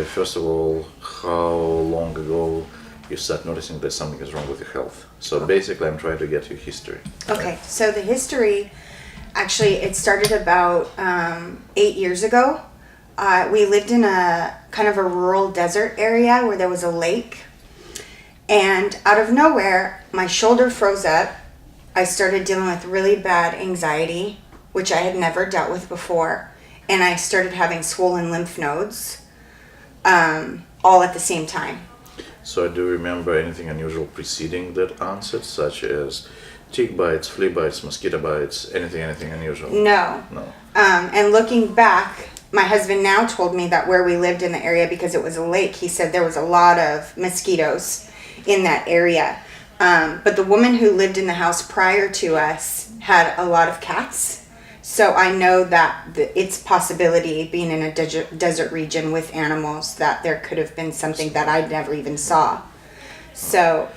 First of all, how long ago you start noticing that something is wrong with your health? So basically, I'm trying to get your history. Okay, so the history, actually, it started about 8 years ago. We lived in a kind of a rural desert area where there was a lake. And out of nowhere, my shoulder froze up. I started dealing with really bad anxiety, which I had never dealt with before. And I started having swollen lymph nodes all at the same time. So do you remember anything unusual preceding that onset, such as tick bites, flea bites, mosquito bites, anything unusual? No. And looking back, my husband now told me that where we lived in the area, because it was a lake, he said there was a lot of mosquitoes in that area. But the woman who lived in the house prior to us had a lot of cats. So I know that it's possibility, being in a desert region with animals, that there could have been something that I never even saw. So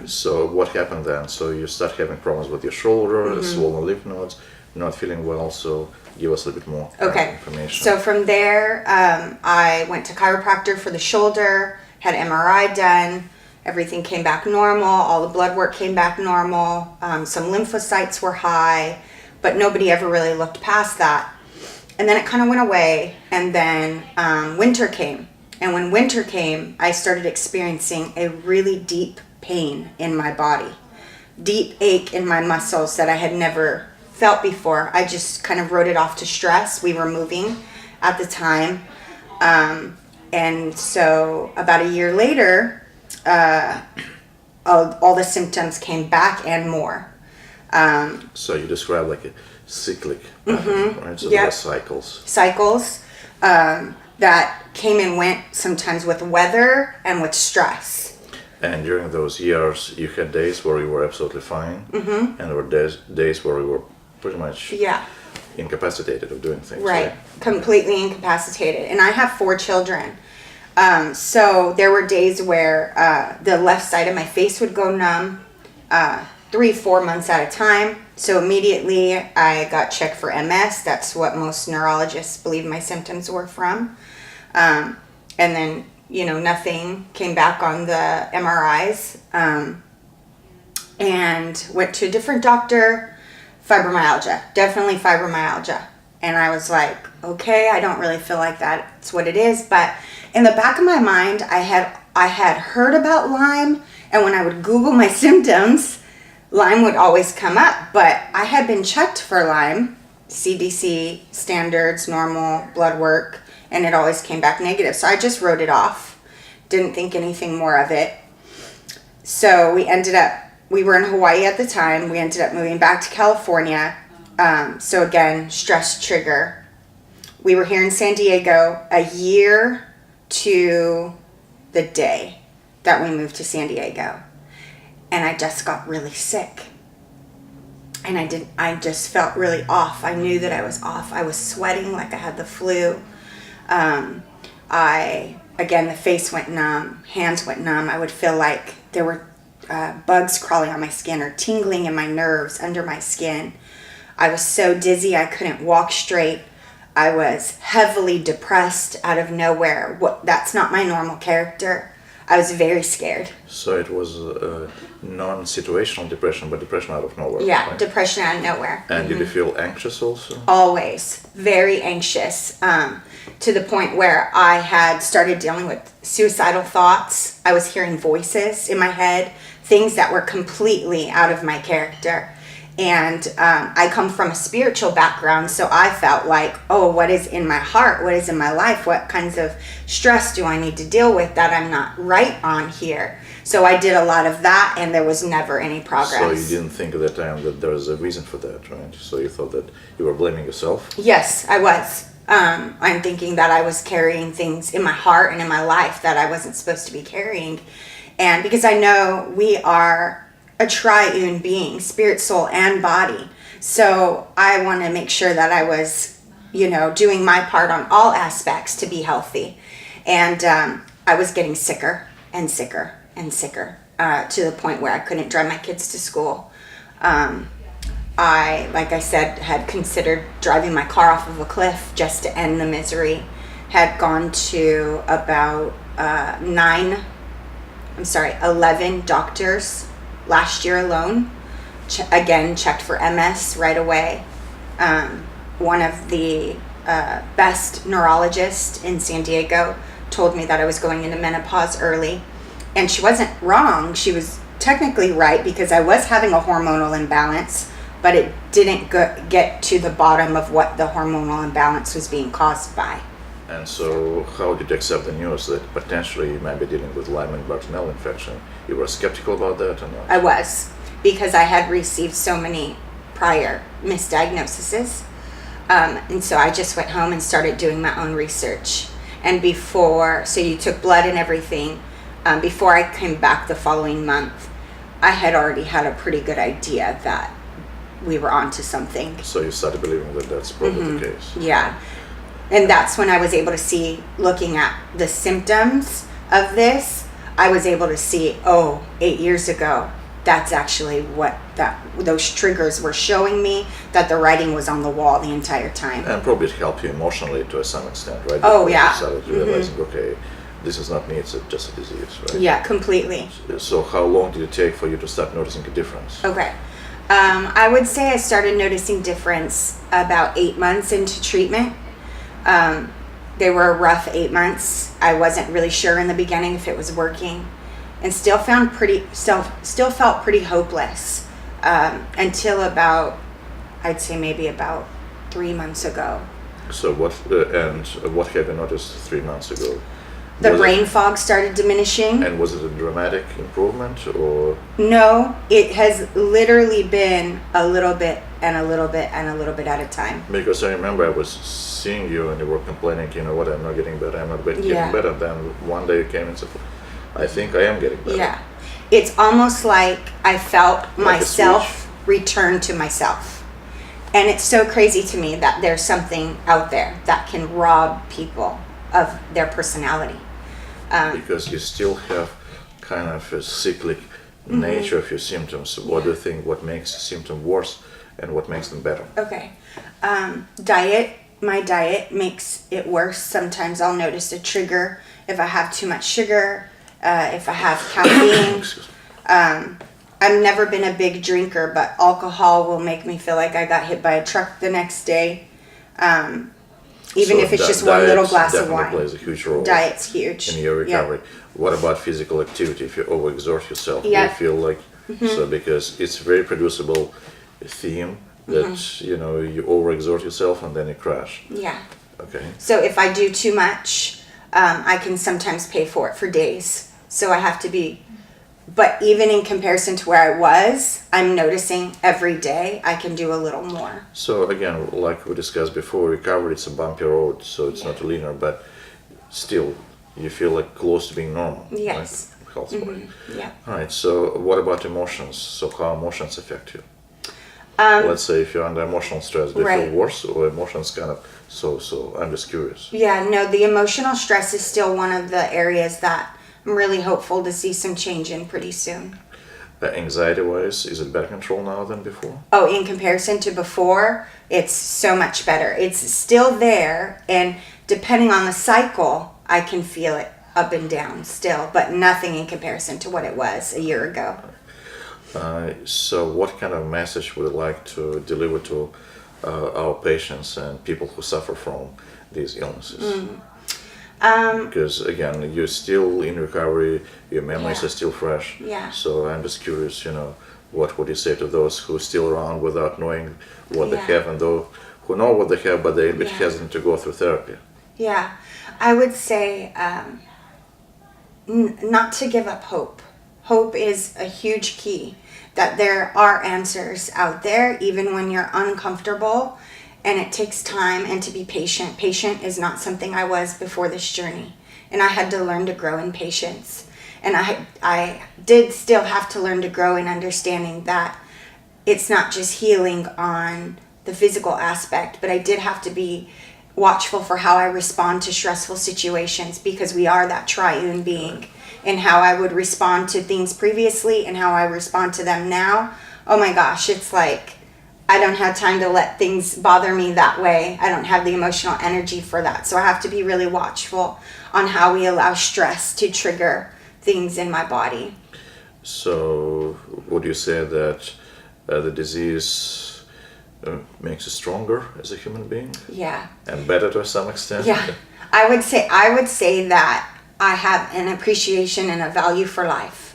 So what happened then? So you start having problems with your shoulder, swollen lymph nodes, not feeling well. So give us a little bit more information. So from there, I went to chiropractor for the shoulder, had MRI done. Everything came back normal. All the blood work came back normal. Some lymphocytes were high, but nobody ever really looked past that. And then it kind of went away. And then winter came. And when winter came, I started experiencing a really deep pain in my body, deep ache in my muscles that I had never felt before. I just kind of wrote it off to stress. We were moving at the time. And so about a year later, all the symptoms came back and more. So you describe like a cyclic pattern, right? So there are cycles. Cycles that came and went, sometimes with weather and with stress. And during those years, you had days where you were absolutely fine, and there were days where you were pretty much incapacitated of doing things. Right, completely incapacitated. And I have 4 children. So there were days where the left side of my face would go numb 3-4 months at a time. So immediately I got checked for MS. That's what most neurologists believe my symptoms were from. And then, nothing came back on the MRIs. And went to a different doctor. Fibromyalgia, definitely fibromyalgia. And I was like, okay, I don't really feel like that's what it is. But in the back of my mind, I had heard about Lyme, and when I would Google my symptoms, Lyme would always come up. But I had been checked for Lyme, CDC standards, normal blood work, and it always came back negative. So I just wrote it off, didn't think anything more of it. So we were in Hawaii at the time. We ended up moving back to California. So again, stress trigger. We were here in San Diego a year to the day that we moved to San Diego. And I just got really sick. And I just felt really off. I knew that I was off. I was sweating like I had the flu. Again, the face went numb, hands went numb. I would feel like there were bugs crawling on my skin or tingling in my nerves under my skin. I was so dizzy I couldn't walk straight. I was heavily depressed out of nowhere. That's not my normal character. I was very scared. So it was non-situational depression, but depression out of nowhere. Yeah, right? Depression out of nowhere. And did you feel anxious also? Always. Very anxious. To the point where I had started dealing with suicidal thoughts. I was hearing voices in my head, things that were completely out of my character. And I come from a spiritual background, so I felt like, oh, what is in my heart? What is in my life? What kinds of stress do I need to deal with that I'm not right on here? So I did a lot of that, and there was never any progress. So you didn't think at that time that there was a reason for that, right? So you thought that you were blaming yourself? Yes, I was. I'm thinking that I was carrying things in my heart and in my life that I wasn't supposed to be carrying. And because I know we are a triune being, spirit, soul, and body. So I want to make sure that I was, doing my part on all aspects to be healthy. And I was getting sicker and sicker and sicker to the point where I couldn't drive my kids to school. I, like I said, had considered driving my car off of a cliff just to end the misery. had gone to about 11 doctors last year alone. Again, checked for MS right away. One of the best neurologists in San Diego told me that I was going into menopause early. And she wasn't wrong. She was technically right, because I was having a hormonal imbalance, but it didn't get to the bottom of what the hormonal imbalance was being caused by. And so how did you accept the news that potentially you might be dealing with Lyme and Bartonella infection? You were skeptical about that or not? I was, because I had received so many prior misdiagnoses. And so I just went home and started doing my own research. And so you took blood and everything. Before I came back the following month, I had already had a pretty good idea that we were onto something. So you started believing that that's probably the case. Yeah. And that's when I was able to see, looking at the symptoms of this, I was able to see, 8 years ago, that's actually what those triggers were showing me, that the writing was on the wall the entire time. And probably it helped you emotionally to some extent, right? Oh, yeah. You started realizing, okay, this is not me, it's just a disease, right? Yeah, completely. So how long did it take for you to start noticing a difference? Okay. I would say I started noticing difference about 8 months into treatment. They were a rough 8 months. I wasn't really sure in the beginning if it was working, and still felt pretty hopeless until about, I'd say maybe about 3 months ago. So what have you noticed 3 months ago? The brain fog started diminishing. And was it a dramatic improvement, or? No, it has literally been a little bit and a little bit and a little bit at a time. Because I remember I was seeing you and you were complaining, you know what, I'm not getting better, I'm not getting better. Then one day you came and said, I think I am getting better. Yeah. It's almost like I felt myself return to myself. And it's so crazy to me that there's something out there that can rob people of their personality. Because you still have kind of a cyclic nature of your symptoms. What do you think, what makes the symptom worse and what makes them better? Okay. Diet. My diet makes it worse. Sometimes I'll notice a trigger if I have too much sugar, if I have caffeine. I've never been a big drinker, but alcohol will make me feel like I got hit by a truck the next day. Even if it's just one little glass of wine. Plays a huge role. Diet's huge in your recovery. Yep. What about physical activity? If you overexert yourself, yep. do you feel like so? Because it's a very producible theme that you know you overexert yourself and then you crash. Yeah. Okay. So if I do too much, I can sometimes pay for it for days. So I have to be. But even in comparison to where I was, I'm noticing every day I can do a little more. So again, like we discussed before, recovery, it's a bumpy road, so it's not linear, but still, you feel like close to being normal. Yes. Like health-wise. Yeah. All right, so what about emotions? So how emotions affect you? Let's say if you're under emotional stress, do you feel worse, or emotions kind of so? I'm just curious. Yeah, no, the emotional stress is still one of the areas that I'm really hopeful to see some change in pretty soon. Anxiety-wise, is it better control now than before? Oh, in comparison to before, it's so much better. It's still there, and depending on the cycle, I can feel it up and down still, but nothing in comparison to what it was a year ago. So what kind of message would you like to deliver to our patients and people who suffer from these illnesses? Because again, you're still in recovery, your memories are still fresh. Yeah. So I'm just curious, you know, what would you say to those who are still around without knowing what they have, and those who know what they have but they're a bit hesitant to go through therapy? Yeah, I would say not to give up hope. Hope is a huge key, that there are answers out there even when you're uncomfortable. And it takes time, and to be patient. Patient is not something I was before this journey. And I had to learn to grow in patience. And I did still have to learn to grow in understanding that it's not just healing on the physical aspect, but I did have to be watchful for how I respond to stressful situations, because we are that triune being. And how I would respond to things previously and how I respond to them now. Oh my gosh, it's like I don't have time to let things bother me that way. I don't have the emotional energy for that. So I have to be really watchful on how we allow stress to trigger things in my body. So would you say that the disease makes you stronger as a human being? Yeah. And better to some extent? Yeah. I would say that I have an appreciation and a value for life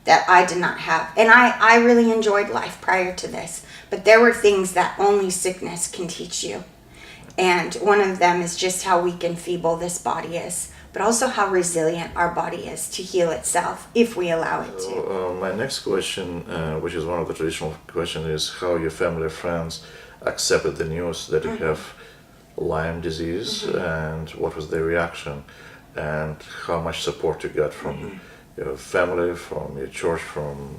that I did not have. And I really enjoyed life prior to this. But there were things that only sickness can teach you. And one of them is just how weak and feeble this body is, but also how resilient our body is to heal itself if we allow it to. My next question, which is one of the traditional questions, is how your family, friends accepted the news that you have Lyme disease, and what was their reaction, and how much support you got from your family, from your church, from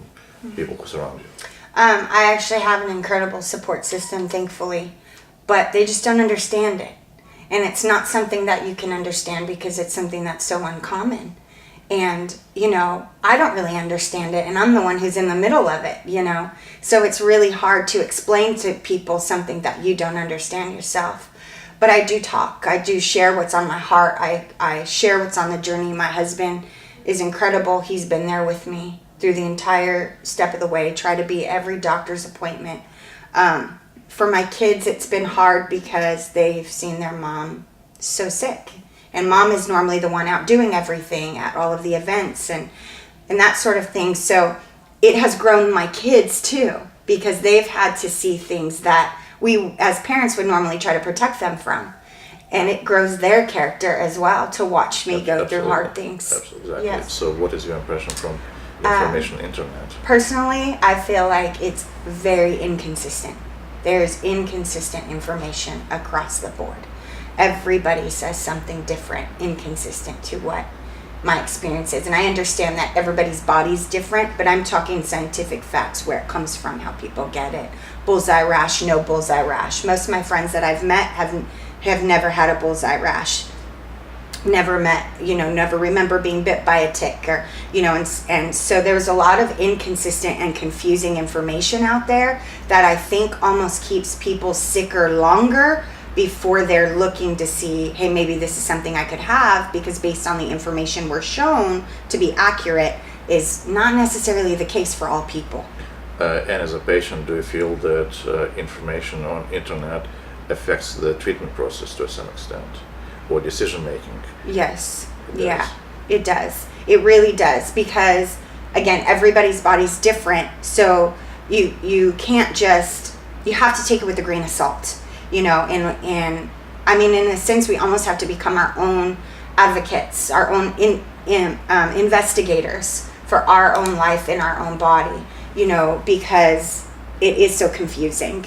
people who surround you. I actually have an incredible support system, thankfully, but they just don't understand it. And it's not something that you can understand because it's something that's so uncommon. And, I don't really understand it, and I'm the one who's in the middle of it, So it's really hard to explain to people something that you don't understand yourself. But I do talk. I do share what's on my heart. I share what's on the journey. My husband is incredible. He's been there with me through the entire step of the way, try to be every doctor's appointment. For my kids, it's been hard because they've seen their mom so sick. And mom is normally the one out doing everything at all of the events and that sort of thing. So it has grown my kids too, because they've had to see things that we as parents would normally try to protect them from. And it grows their character as well to watch me go through hard things. Absolutely. Yes. So what is your impression from information internet? Personally, I feel like it's very inconsistent. There's inconsistent information across the board. Everybody says something different, inconsistent to what my experience is. And I understand that everybody's body's different, but I'm talking scientific facts, where it comes from, how people get it. Bullseye rash, no bullseye rash. Most of my friends that I've met have never had a bullseye rash. Never remember being bit by a tick, or, and so there's a lot of inconsistent and confusing information out there that I think almost keeps people sicker longer before they're looking to see, hey, maybe this is something I could have, because based on the information we're shown to be accurate is not necessarily the case for all people. And as a patient, do you feel that information on internet affects the treatment process to some extent, or decision making? Yes. Yeah, it does. It really does, because again, everybody's body's different. So you can't just, you have to take it with a grain of salt, and I mean, in a sense, we almost have to become our own advocates, our own investigators for our own life in our own body, because it is so confusing.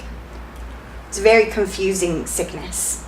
It's a very confusing sickness.